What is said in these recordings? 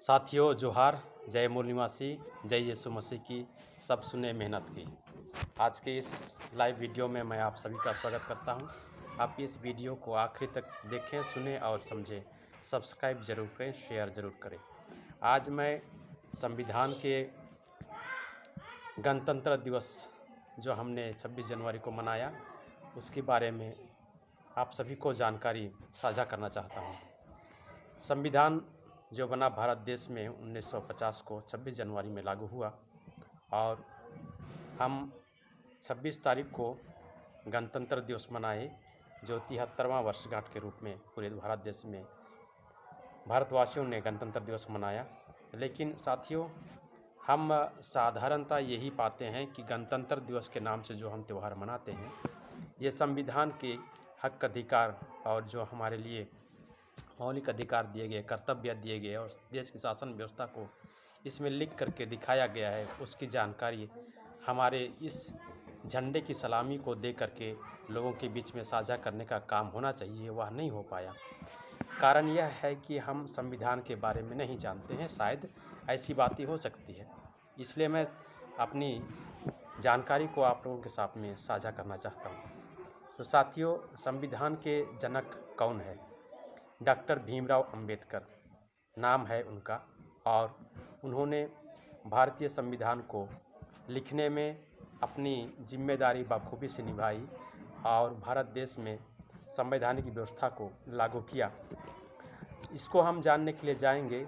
साथियों जोहार, जय मूल निवासी, जय यीशु मसीह की सब सुने मेहनत की। आज के इस लाइव वीडियो में मैं आप सभी का स्वागत करता हूं। आप इस वीडियो को आखिरी तक देखें, सुने और समझें। सब्सक्राइब जरूर करें, शेयर जरूर करें। आज मैं संविधान के गणतंत्र दिवस जो हमने 26 जनवरी को मनाया, उसके बारे में आप सभी को जानकारी साझा करना चाहता हूं। संविधान जो बना भारत देश में 1950 को 26 जनवरी में लागू हुआ और हम 26 तारीख को गणतंत्र दिवस मनाए, जो 73वां वर्षगांठ के रूप में पूरे भारत देश में भारतवासियों ने गणतंत्र दिवस मनाया। लेकिन साथियों, हम साधारणतः यही पाते हैं कि गणतंत्र दिवस के नाम से जो हम त्यौहार मनाते हैं, ये संविधान के हक अधिकार और जो हमारे लिए मौलिक अधिकार दिए गए, कर्तव्य दिए गए और देश की शासन व्यवस्था को इसमें लिख करके दिखाया गया है, उसकी जानकारी हमारे इस झंडे की सलामी को दे करके लोगों के बीच में साझा करने का काम होना चाहिए। वह नहीं हो पाया। कारण यह है कि हम संविधान के बारे में नहीं जानते हैं। शायद ऐसी बातें हो सकती है, इसलिए मैं अपनी जानकारी को आप लोगों के साथ में साझा करना चाहता हूँ। तो साथियों, संविधान के जनक कौन है? डॉक्टर भीमराव अंबेडकर नाम है उनका, और उन्होंने भारतीय संविधान को लिखने में अपनी जिम्मेदारी बखूबी से निभाई और भारत देश में संवैधानिक व्यवस्था को लागू किया। इसको हम जानने के लिए जाएंगे।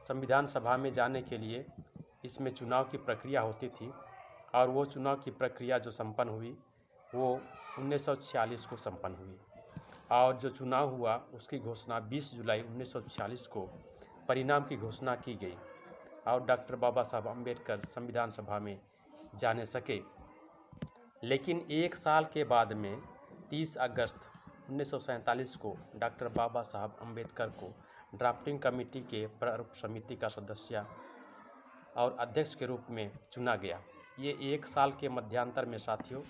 संविधान सभा में जाने के लिए इसमें चुनाव की प्रक्रिया होती थी और वो चुनाव की प्रक्रिया जो संपन्न हुई वो 1946 को संपन्न हुई और जो चुनाव हुआ उसकी घोषणा 20 जुलाई 1946 को परिणाम की घोषणा की गई और डॉक्टर बाबा साहब अम्बेडकर संविधान सभा में जाने सके। लेकिन एक साल के बाद में 30 अगस्त 1947 को डॉक्टर बाबा साहब अम्बेडकर को ड्राफ्टिंग कमेटी के प्रारूप समिति का सदस्य और अध्यक्ष के रूप में चुना गया। ये एक साल के मध्यांतर में साथियों,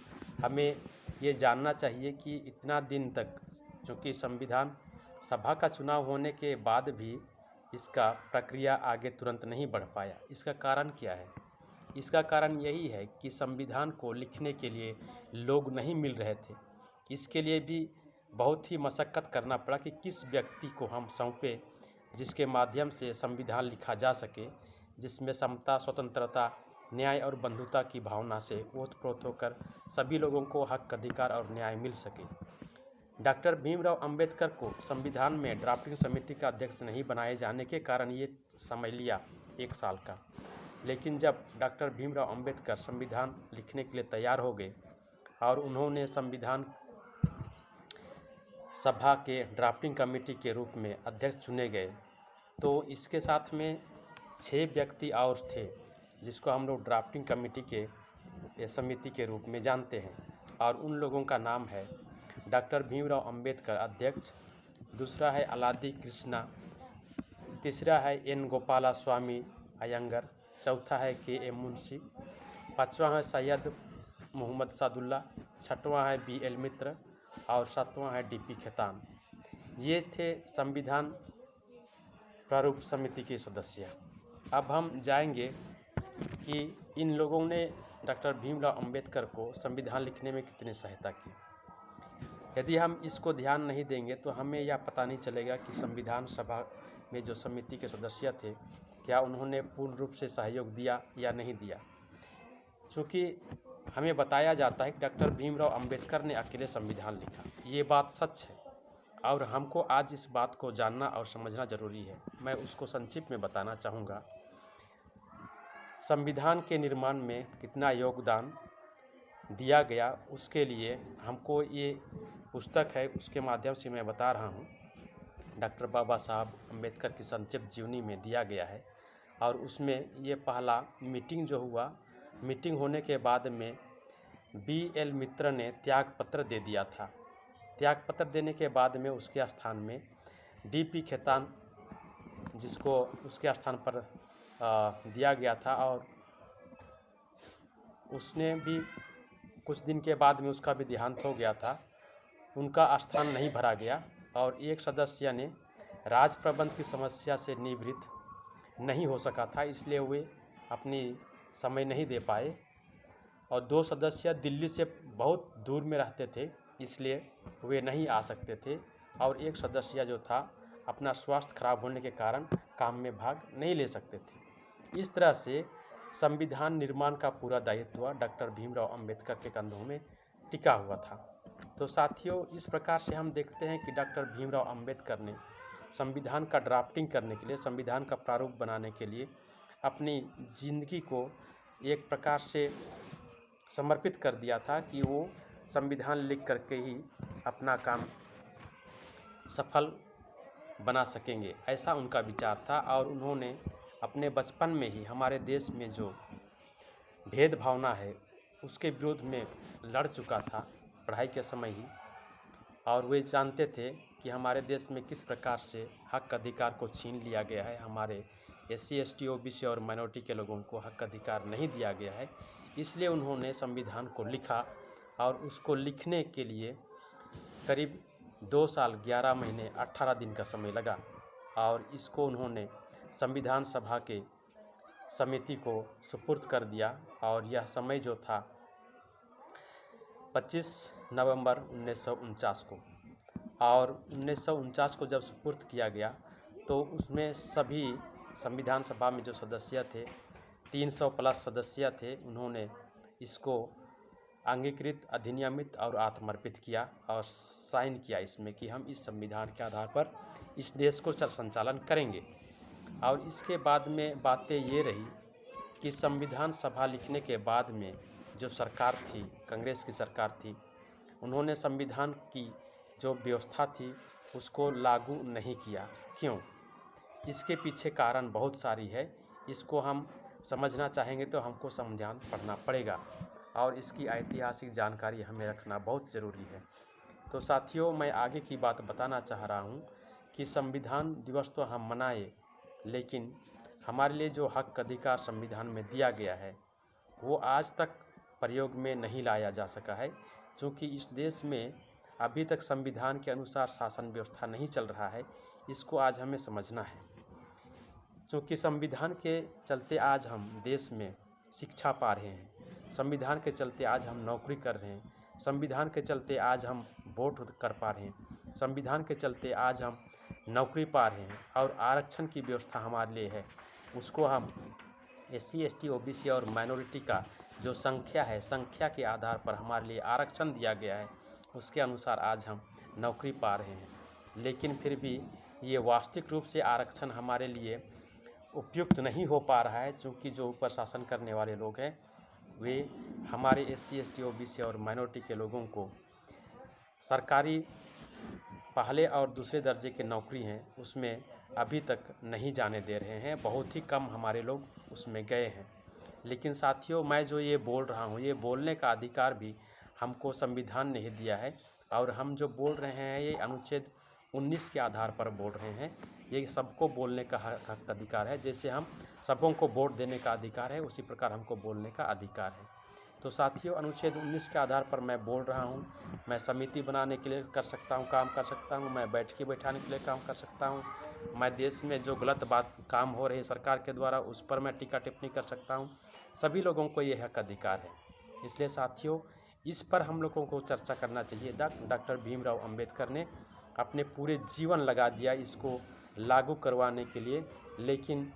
हमें ये जानना चाहिए कि इतना दिन तक, चूँकि संविधान सभा का चुनाव होने के बाद भी इसका प्रक्रिया आगे तुरंत नहीं बढ़ पाया। इसका कारण क्या है? इसका कारण यही है कि संविधान को लिखने के लिए लोग नहीं मिल रहे थे। इसके लिए भी बहुत ही मशक्क़त करना पड़ा कि किस व्यक्ति को हम सौंपे जिसके माध्यम से संविधान लिखा जा सके, जिसमें समता, स्वतंत्रता, न्याय और बंधुता की भावना से ओतप्रोत होकर सभी लोगों को हक, अधिकार और न्याय मिल सके। डॉक्टर भीमराव अंबेडकर को संविधान में ड्राफ्टिंग समिति का अध्यक्ष नहीं बनाए जाने के कारण ये समय लिया एक साल का। लेकिन जब डॉक्टर भीमराव अंबेडकर संविधान लिखने के लिए तैयार हो गए और उन्होंने संविधान सभा के ड्राफ्टिंग कमेटी के रूप में अध्यक्ष चुने गए, तो इसके साथ में 6 व्यक्ति और थे जिसको हम लोग ड्राफ्टिंग कमेटी के समिति के रूप में जानते हैं। और उन लोगों का नाम है डॉक्टर भीमराव अंबेडकर अध्यक्ष, दूसरा है अलादी कृष्णा, तीसरा है एन गोपाला स्वामी अयंगर, चौथा है के एम मुंशी, पाँचवा है सैयद मोहम्मद सादुल्ला, छठवां है BL मित्र और सातवां है DP खेतान। ये थे संविधान प्रारूप समिति के सदस्य। अब हम जाएंगे कि इन लोगों ने डॉक्टर भीमराव अंबेडकर को संविधान लिखने में कितनी सहायता की। यदि हम इसको ध्यान नहीं देंगे तो हमें यह पता नहीं चलेगा कि संविधान सभा में जो समिति के सदस्य थे, क्या उन्होंने पूर्ण रूप से सहयोग दिया या नहीं दिया। चूँकि हमें बताया जाता है कि डॉक्टर भीमराव अंबेडकर ने अकेले संविधान लिखा। ये बात सच है और हमको आज इस बात को जानना और समझना जरूरी है। मैं उसको संक्षिप्त में बताना चाहूँगा। संविधान के निर्माण में कितना योगदान दिया गया, उसके लिए हमको ये पुस्तक है, उसके माध्यम से मैं बता रहा हूँ। डॉक्टर बाबा साहब अम्बेडकर की संक्षिप्त जीवनी में दिया गया है और उसमें ये पहला मीटिंग जो हुआ, मीटिंग होने के बाद में BL मित्र ने त्याग पत्र दे दिया था। त्याग पत्र देने के बाद में उसके स्थान में DP खेतान, जिसको उसके स्थान पर दिया गया था, और उसने भी कुछ दिन के बाद में उसका भी देहांत हो गया था। उनका स्थान नहीं भरा गया और एक सदस्य ने राज प्रबंध की समस्या से निवृत्त नहीं हो सका था, इसलिए वे अपनी समय नहीं दे पाए। और 2 सदस्य दिल्ली से बहुत दूर में रहते थे, इसलिए वे नहीं आ सकते थे। और एक सदस्य जो था अपना स्वास्थ्य खराब होने के कारण काम में भाग नहीं ले सकते थे। इस तरह से संविधान निर्माण का पूरा दायित्व डॉक्टर भीमराव अंबेडकर के कंधों में टिका हुआ था। तो साथियों, इस प्रकार से हम देखते हैं कि डॉक्टर भीमराव अंबेडकर ने संविधान का ड्राफ्टिंग करने के लिए, संविधान का प्रारूप बनाने के लिए अपनी ज़िंदगी को एक प्रकार से समर्पित कर दिया था कि वो संविधान लिख करके ही अपना काम सफल बना सकेंगे, ऐसा उनका विचार था। और उन्होंने अपने बचपन में ही हमारे देश में जो भेदभावना है उसके विरोध में लड़ चुका था पढ़ाई के समय ही। और वे जानते थे कि हमारे देश में किस प्रकार से हक अधिकार को छीन लिया गया है, हमारे SC ST OBC और माइनॉरिटी के लोगों को हक अधिकार नहीं दिया गया है। इसलिए उन्होंने संविधान को लिखा और उसको लिखने के लिए करीब 2 साल 11 महीने 18 दिन का समय लगा। और इसको उन्होंने संविधान सभा के समिति को सुपुर्द कर दिया। और यह समय जो था 25 नवंबर 1949 को, और 1949 को जब सुपुर्द किया गया तो उसमें सभी संविधान सभा में जो सदस्य थे, 300 प्लस सदस्य थे, उन्होंने इसको अंगीकृत, अधिनियमित और आत्मर्पित किया और साइन किया इसमें कि हम इस संविधान के आधार पर इस देश को संचालन करेंगे। और इसके बाद में बातें ये रही कि संविधान सभा लिखने के बाद में जो सरकार थी, कांग्रेस की सरकार थी, उन्होंने संविधान की जो व्यवस्था थी उसको लागू नहीं किया। क्यों? इसके पीछे कारण बहुत सारी है। इसको हम समझना चाहेंगे तो हमको संविधान पढ़ना पड़ेगा और इसकी ऐतिहासिक जानकारी हमें रखना बहुत ज़रूरी है। तो साथियों, मैं आगे की बात बताना चाह रहा हूँ कि संविधान दिवस तो हम मनाए, लेकिन हमारे लिए जो हक अधिकार संविधान में दिया गया है वो आज तक प्रयोग में नहीं लाया जा सका है, क्योंकि इस देश में अभी तक संविधान के अनुसार शासन व्यवस्था नहीं चल रहा है। इसको आज हमें समझना है, क्योंकि संविधान के चलते आज हम देश में शिक्षा पा रहे हैं, संविधान के चलते आज हम नौकरी कर रहे हैं, संविधान के चलते आज हम वोट कर पा रहे हैं, संविधान के चलते आज हम नौकरी पा रहे हैं। और आरक्षण की व्यवस्था हमारे लिए है, उसको हम SC ST OBC और माइनॉरिटी का जो संख्या है, संख्या के आधार पर हमारे लिए आरक्षण दिया गया है, उसके अनुसार आज हम नौकरी पा रहे हैं। लेकिन फिर भी ये वास्तविक रूप से आरक्षण हमारे लिए उपयुक्त नहीं हो पा रहा है, क्योंकि जो ऊपर शासन करने वाले लोग हैं वे हमारे SC ST OBC और माइनॉरिटी के लोगों को सरकारी पहले और दूसरे दर्जे की नौकरी हैं उसमें अभी तक नहीं जाने दे रहे हैं। बहुत ही कम हमारे लोग उसमें गए हैं। लेकिन साथियों, मैं जो ये बोल रहा हूँ, ये बोलने का अधिकार भी हमको संविधान ने ही दिया है। और हम जो बोल रहे हैं ये अनुच्छेद 19 के आधार पर बोल रहे हैं। ये सबको बोलने का हक अधिकार है। जैसे हम सबों को वोट देने का अधिकार है, उसी प्रकार हमको बोलने का अधिकार है। तो साथियों, अनुच्छेद 19 के आधार पर मैं बोल रहा हूँ। मैं समिति बनाने के लिए कर सकता हूँ, काम कर सकता हूँ, मैं बैठकी बैठाने के लिए काम कर सकता हूँ, मैं देश में जो गलत बात काम हो रही है सरकार के द्वारा उस पर मैं टीका टिप्पणी कर सकता हूँ। सभी लोगों को ये हक अधिकार है। इसलिए साथियों, इस पर हम लोगों को चर्चा करना चाहिए। डॉक्टर भीमराव अंबेडकर ने अपने पूरे जीवन लगा दिया इसको लागू करवाने के लिए, लेकिन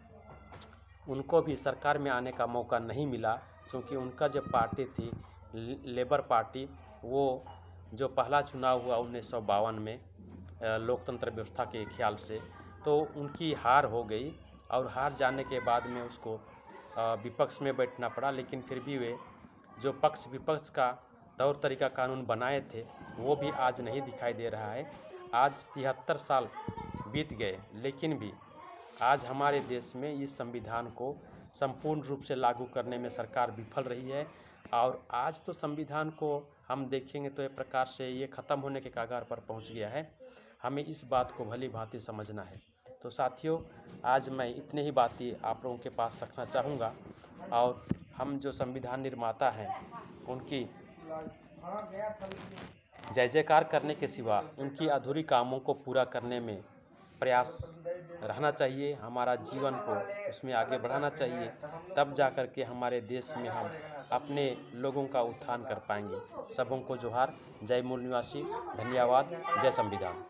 उनको भी सरकार में आने का मौका नहीं मिला, क्योंकि उनका जो पार्टी थी लेबर पार्टी, वो जो पहला चुनाव हुआ 1952 में लोकतंत्र व्यवस्था के ख्याल से, तो उनकी हार हो गई। और हार जाने के बाद में उसको विपक्ष में बैठना पड़ा। लेकिन फिर भी वे जो पक्ष विपक्ष का तौर तरीका कानून बनाए थे वो भी आज नहीं दिखाई दे रहा है। आज 73 साल बीत गए, लेकिन भी आज हमारे देश में इस संविधान को संपूर्ण रूप से लागू करने में सरकार विफल रही है। और आज तो संविधान को हम देखेंगे तो एक प्रकार से ये ख़त्म होने के कगार पर पहुंच गया है। हमें इस बात को भली भांति समझना है। तो साथियों, आज मैं इतने ही बातें आप लोगों के पास रखना चाहूँगा। और हम जो संविधान निर्माता हैं उनकी जय जयकार करने के सिवा उनकी अधूरी कामों को पूरा करने में प्रयास रहना चाहिए, हमारा जीवन को उसमें आगे बढ़ाना चाहिए, तब जा कर के हमारे देश में हम अपने लोगों का उत्थान कर पाएंगे। सबों को जोहार। जय मूल निवासी। धन्यवाद। जय संविधान।